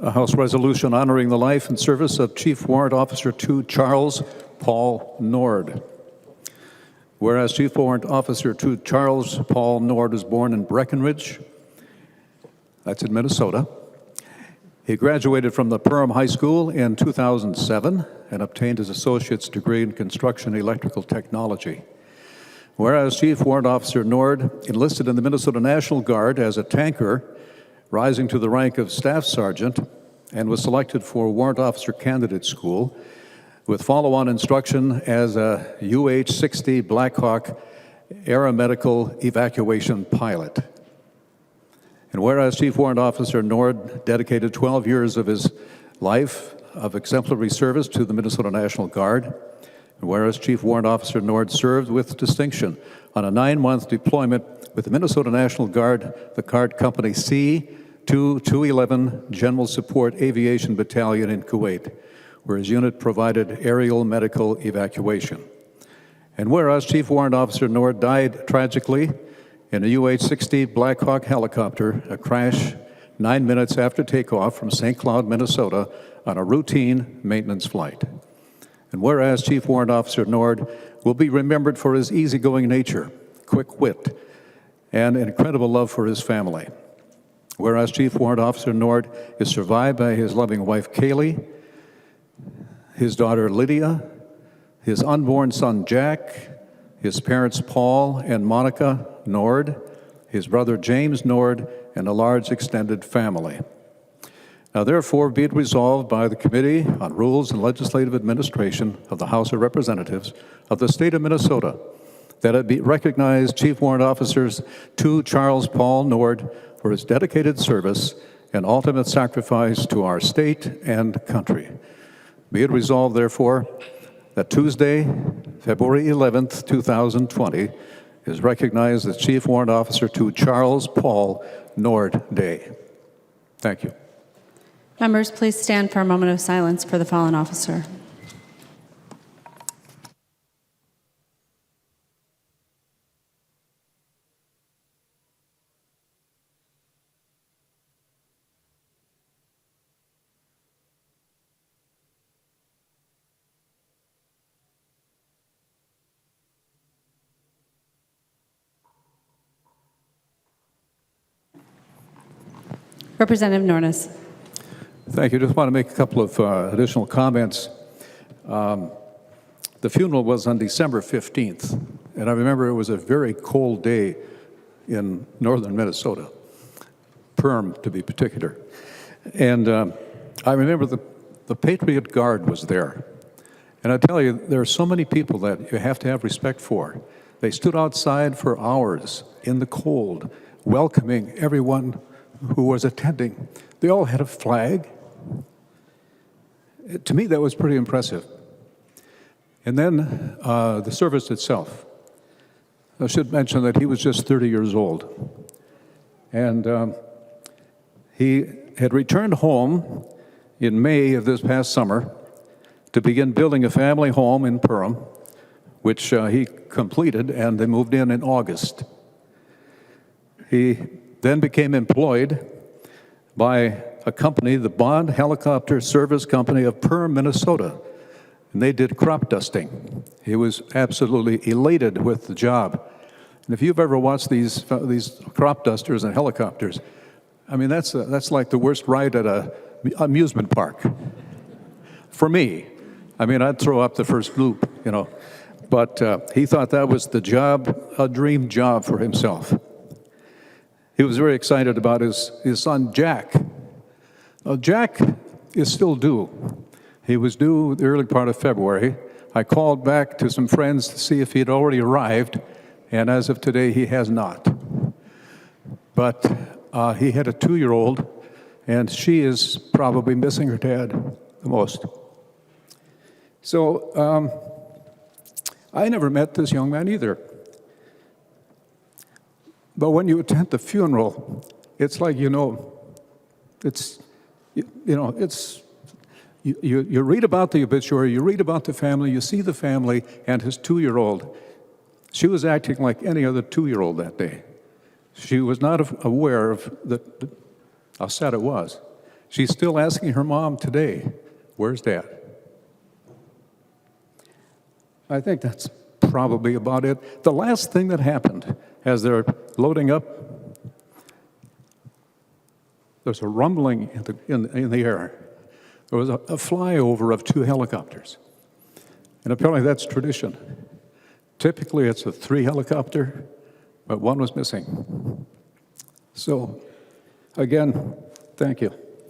A House resolution honoring the life and service of Chief Warrant Officer 2 Charles Paul Nord. Whereas Chief Warrant Officer 2 Charles Paul Nord was born in Breckenridge, that's in Minnesota. He graduated from the Perham High School in 2007 and obtained his associate's degree in construction electrical technology. Whereas Chief Warrant Officer Nord enlisted in the Minnesota National Guard as a tanker, rising to the rank of Staff Sergeant, and was selected for Warrant Officer Candidate School with follow-on instruction as a UH-60 Blackhawk aeromedical evacuation pilot. And whereas Chief Warrant Officer Nord dedicated 12 years of his life of exemplary service to the Minnesota National Guard, and whereas Chief Warrant Officer Nord served with distinction on a 9-month deployment with the Minnesota National Guard, the Guard Company C-211 General Support Aviation Battalion in Kuwait, where his unit provided aerial medical evacuation. And whereas Chief Warrant Officer Nord died tragically in a UH-60 Blackhawk helicopter, a crash 9 minutes after takeoff from St. Cloud, Minnesota, on a routine maintenance flight. And whereas Chief Warrant Officer Nord will be remembered for his easygoing nature, quick wit, and incredible love for his family. Whereas Chief Warrant Officer Nord is survived by his loving wife, Kaylee, his daughter, Lydia, his unborn son, Jack, his parents, Paul and Monica Nord, his brother, James Nord, and a large extended family. Now, therefore, be it resolved by the Committee on Rules and Legislative Administration of the House of Representatives of the state of Minnesota that it be recognized Chief Warrant Officers 2 Charles Paul Nord for his dedicated service and ultimate sacrifice to our state and country. Be it resolved, therefore, that Tuesday, February 11th, 2020, is recognized as Chief Warrant Officer 2 Charles Paul Nord Day. Thank you. Members, please stand for a moment of silence for the fallen officer. Representative Nornes. Thank you. Just want to make a couple of additional comments. The funeral was on December 15th, and I remember it was a very cold day in northern Minnesota, Perham to be particular. And I remember the Patriot Guard was there. And I tell you, there are so many people that you have to have respect for. They stood outside for hours in the cold, welcoming everyone who was attending. They all had a flag. To me, that was pretty impressive. And then the service itself. I should mention that he was just 30 years old. And he had returned home in May of this past summer to begin building a family home in Perham, which he completed, and they moved in August. He then became employed by a company, the Bond Helicopter Service Company of Perham, Minnesota, and they did crop dusting. He was absolutely elated with the job. And if you've ever watched these crop dusters and helicopters, I mean, that's like the worst ride at an amusement park. For me, I mean, I'd throw up the first loop, you know. But he thought that was the job, a dream job for himself. He was very excited about his son, Jack. Jack is still due. He was due the early part of February. I called back to some friends to see if he had already arrived, and as of today, he has not. But he had a 2-year-old, and she is probably missing her dad the most. So I never met this young man either. But when you attend the funeral, it's like, you read about the obituary, you read about the family, you see the family and his 2-year-old. She was acting like any other 2-year-old that day. She was not aware of how sad it was. She's still asking her mom today, "Where's Dad?" I think that's probably about it. The last thing that happened as they're loading up, there's a rumbling in the air. There was a flyover of 2 helicopters. And apparently that's tradition. Typically it's a 3 helicopter, but one was missing. So, again, thank you.